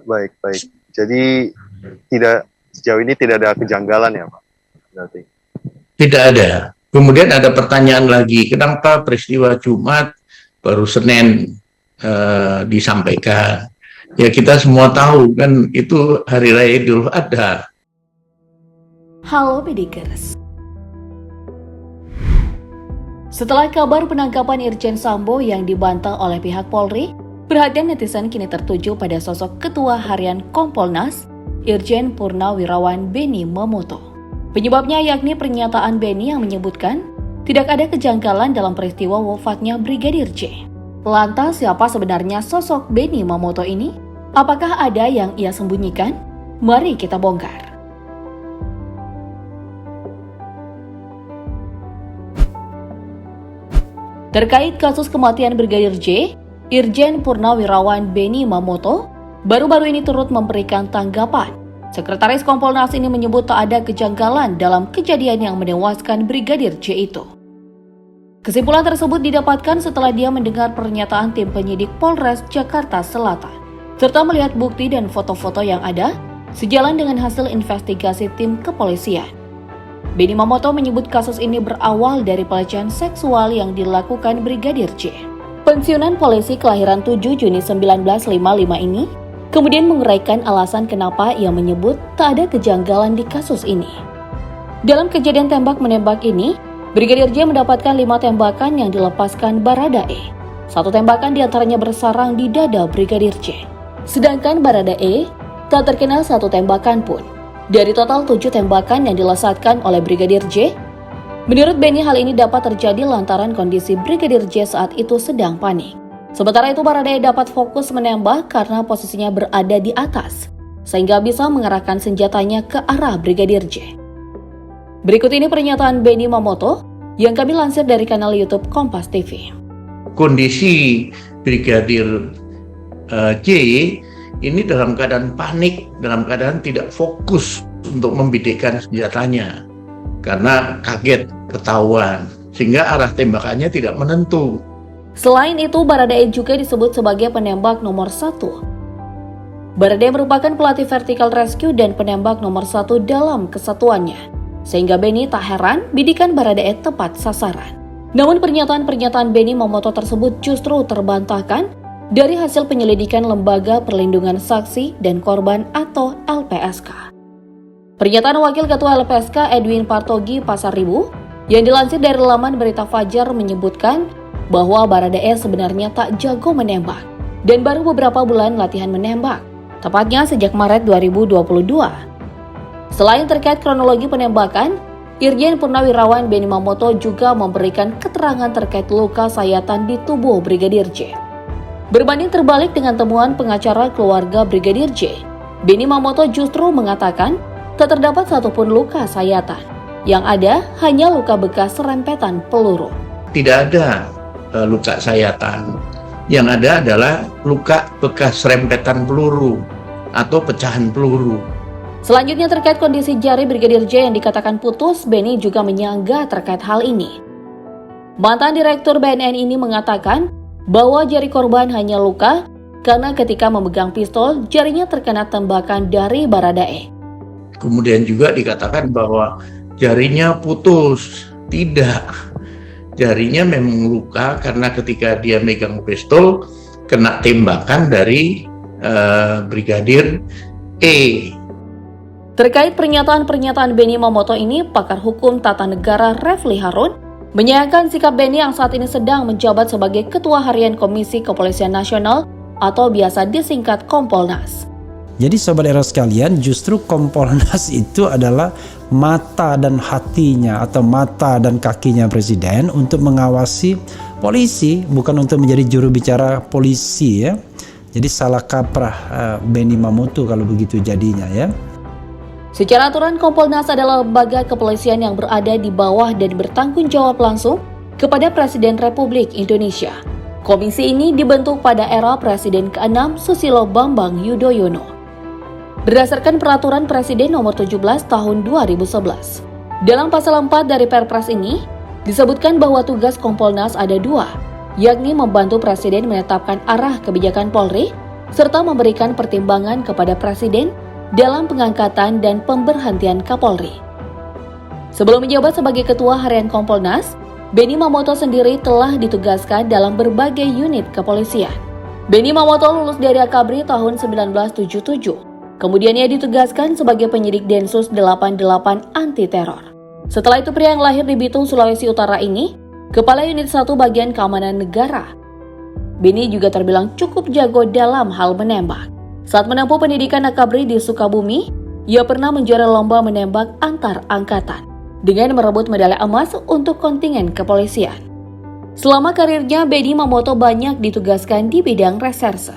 Baik, baik. Jadi sejauh ini tidak ada kejanggalan ya, Pak? Berarti. Tidak ada. Kemudian ada pertanyaan lagi, kenapa peristiwa Jumat baru Senin disampaikan? Ya kita semua tahu kan itu Hari Raya Idul Adha. Halo Pedikers. Setelah kabar penangkapan Irjen Sambo yang dibantah oleh pihak Polri, perhatian netizen kini tertuju pada sosok Ketua Harian Kompolnas, Irjen Purnawirawan Benny Mamoto. Penyebabnya yakni pernyataan Benny yang menyebutkan tidak ada kejanggalan dalam peristiwa wafatnya Brigadir J. Lantas siapa sebenarnya sosok Benny Mamoto ini? Apakah ada yang ia sembunyikan? Mari kita bongkar. Terkait kasus kematian Brigadir J, Irjen Purnawirawan Benny Mamoto baru-baru ini turut memberikan tanggapan. Sekretaris Kompolnas ini menyebut tak ada kejanggalan dalam kejadian yang menewaskan Brigadir J itu. Kesimpulan tersebut didapatkan setelah dia mendengar pernyataan tim penyidik Polres Jakarta Selatan, serta melihat bukti dan foto-foto yang ada sejalan dengan hasil investigasi tim kepolisian. Benny Mamoto menyebut kasus ini berawal dari pelecehan seksual yang dilakukan Brigadir J. Pensiunan polisi kelahiran 7 Juni 1955 ini kemudian menguraikan alasan kenapa ia menyebut tak ada kejanggalan di kasus ini. Dalam kejadian tembak-menembak ini, Brigadir J mendapatkan 5 tembakan yang dilepaskan Baradae. 1 tembakan diantaranya bersarang di dada Brigadir J. Sedangkan Baradae tak terkena 1 tembakan pun. Dari total 7 tembakan yang dilesatkan oleh Brigadir J, menurut Benny hal ini dapat terjadi lantaran kondisi Brigadir J saat itu sedang panik. Sementara itu Baradae dapat fokus menembak karena posisinya berada di atas, sehingga bisa mengarahkan senjatanya ke arah Brigadir J. Berikut ini pernyataan Benny Mamoto yang kami lansir dari kanal YouTube Kompas TV. Kondisi Brigadir J ini dalam keadaan panik, dalam keadaan tidak fokus untuk membidikkan senjatanya karena kaget ketahuan, sehingga arah tembakannya tidak menentu. Selain itu, Baradae juga disebut sebagai penembak nomor 1. Baradae merupakan pelatih vertical rescue dan penembak nomor 1 dalam kesatuannya, sehingga Benny tak heran bidikan Baradae tepat sasaran. Namun pernyataan-pernyataan Benny Mamoto tersebut justru terbantahkan dari hasil penyelidikan Lembaga Perlindungan Saksi dan Korban atau LPSK. Pernyataan Wakil Ketua LPSK Edwin Partogi Pasaribu yang dilansir dari laman Berita Fajar menyebutkan bahwa Baradae sebenarnya tak jago menembak dan baru beberapa bulan latihan menembak, tepatnya sejak Maret 2022. Selain terkait kronologi penembakan, Irjen Purnawirawan Benny Mamoto juga memberikan keterangan terkait luka sayatan di tubuh Brigadir J. Berbanding terbalik dengan temuan pengacara keluarga Brigadir J, Benny Mamoto justru mengatakan tak terdapat satupun luka sayatan. Yang ada hanya luka bekas serempetan peluru. Tidak ada luka sayatan. Yang ada adalah luka bekas serempetan peluru atau pecahan peluru. Selanjutnya terkait kondisi jari Brigadir J yang dikatakan putus, Benny juga menyanggah terkait hal ini. Mantan Direktur BNN ini mengatakan bahwa jari korban hanya luka karena ketika memegang pistol, jarinya terkena tembakan dari Baradae. Kemudian juga dikatakan bahwa jarinya putus. Tidak. Jarinya memang luka karena ketika dia megang pistol kena tembakan dari Brigadir E. Terkait pernyataan-pernyataan Benny Mamoto ini, pakar hukum tata negara Refli Harun menyayangkan sikap Benny yang saat ini sedang menjabat sebagai Ketua Harian Komisi Kepolisian Nasional atau biasa disingkat Kompolnas. Jadi Sobat Era sekalian, justru Kompolnas itu adalah mata dan hatinya atau mata dan kakinya Presiden untuk mengawasi polisi, bukan untuk menjadi juru bicara polisi ya. Jadi salah kaprah Benny Mamoto kalau begitu jadinya ya. Secara aturan, Kompolnas adalah lembaga kepolisian yang berada di bawah dan bertanggung jawab langsung kepada Presiden Republik Indonesia. Komisi ini dibentuk pada era Presiden ke-6 Susilo Bambang Yudhoyono. Berdasarkan Peraturan Presiden Nomor 17 Tahun 2011. Dalam pasal 4 dari Perpres ini, disebutkan bahwa tugas Kompolnas ada 2, yakni membantu Presiden menetapkan arah kebijakan Polri, serta memberikan pertimbangan kepada Presiden dalam pengangkatan dan pemberhentian Kapolri. Sebelum menjabat sebagai Ketua Harian Kompolnas, Benny Mamoto sendiri telah ditugaskan dalam berbagai unit kepolisian. Benny Mamoto lulus dari Akabri tahun 1977. Kemudian ia ditugaskan sebagai penyidik Densus 88 anti teror. Setelah itu pria yang lahir di Bitung, Sulawesi Utara ini, Kepala Unit 1 Bagian Keamanan Negara. Benny juga terbilang cukup jago dalam hal menembak. Saat menempuh pendidikan Akabri di Sukabumi, ia pernah menjuara lomba menembak antar angkatan dengan merebut medali emas untuk kontingen kepolisian. Selama karirnya, Benny Mamoto banyak ditugaskan di bidang reserse.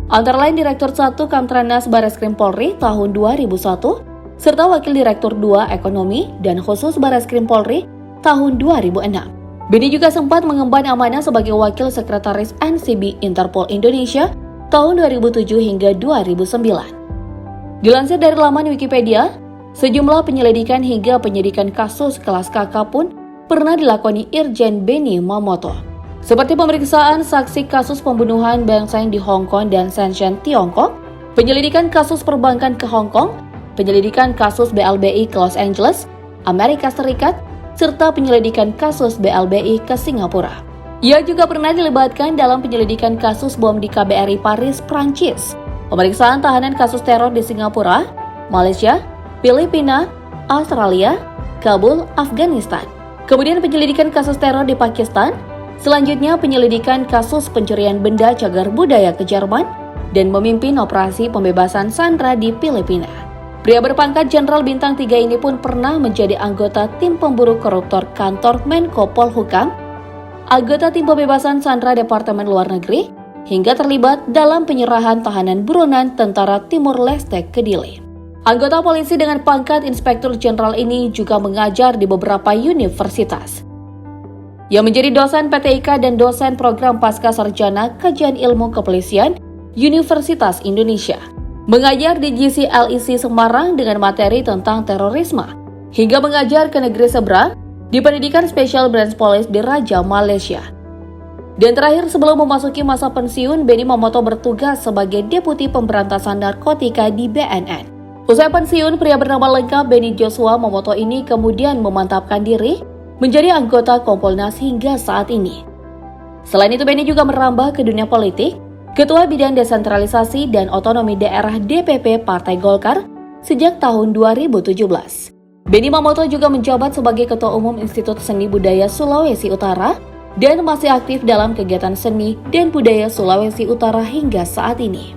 Antara lain Direktur 1 Kamtranas Bareskrim Polri tahun 2001, serta Wakil Direktur 2 Ekonomi dan Khusus Bareskrim Polri tahun 2006. Benny juga sempat mengemban amanah sebagai Wakil Sekretaris NCB Interpol Indonesia tahun 2007 hingga 2009. Dilansir dari laman Wikipedia, sejumlah penyelidikan hingga penyidikan kasus kelas kakak pun pernah dilakoni Irjen Benny Mamoto. Seperti pemeriksaan saksi kasus pembunuhan Beng Seng di Hong Kong dan Shenzhen, Tiongkok, penyelidikan kasus perbankan ke Hong Kong, penyelidikan kasus BLBI ke Los Angeles, Amerika Serikat, serta penyelidikan kasus BLBI ke Singapura. Ia juga pernah dilibatkan dalam penyelidikan kasus bom di KBRI Paris, Prancis, pemeriksaan tahanan kasus teror di Singapura, Malaysia, Filipina, Australia, Kabul, Afghanistan. Kemudian penyelidikan kasus teror di Pakistan, selanjutnya penyelidikan kasus pencurian benda cagar budaya ke Jerman, dan memimpin operasi pembebasan sandera di Filipina. Pria berpangkat Jenderal Bintang 3 ini pun pernah menjadi anggota tim pemburu koruptor kantor Menko Polhukam, anggota tim pembebasan sandera Departemen Luar Negeri, hingga terlibat dalam penyerahan tahanan buronan Tentara Timur Leste ke Dili. Anggota polisi dengan pangkat Inspektur Jenderal ini juga mengajar di beberapa universitas. Ia menjadi dosen PTIK dan dosen program Pasca Sarjana Kajian Ilmu Kepolisian Universitas Indonesia. Mengajar di GCLIC Semarang dengan materi tentang terorisme, hingga mengajar ke negeri seberang di pendidikan Special Branch Police di Raja Malaysia. Dan terakhir, sebelum memasuki masa pensiun, Benny Mamoto bertugas sebagai Deputi Pemberantasan Narkotika di BNN. Usai pensiun, pria bernama lengkap Benny Joshua Mamoto ini kemudian memantapkan diri menjadi anggota Kompolnas hingga saat ini. Selain itu, Benny juga merambah ke dunia politik, Ketua Bidang Desentralisasi dan Otonomi Daerah DPP Partai Golkar sejak tahun 2017. Benny Mamoto juga menjabat sebagai Ketua Umum Institut Seni Budaya Sulawesi Utara dan masih aktif dalam kegiatan seni dan budaya Sulawesi Utara hingga saat ini.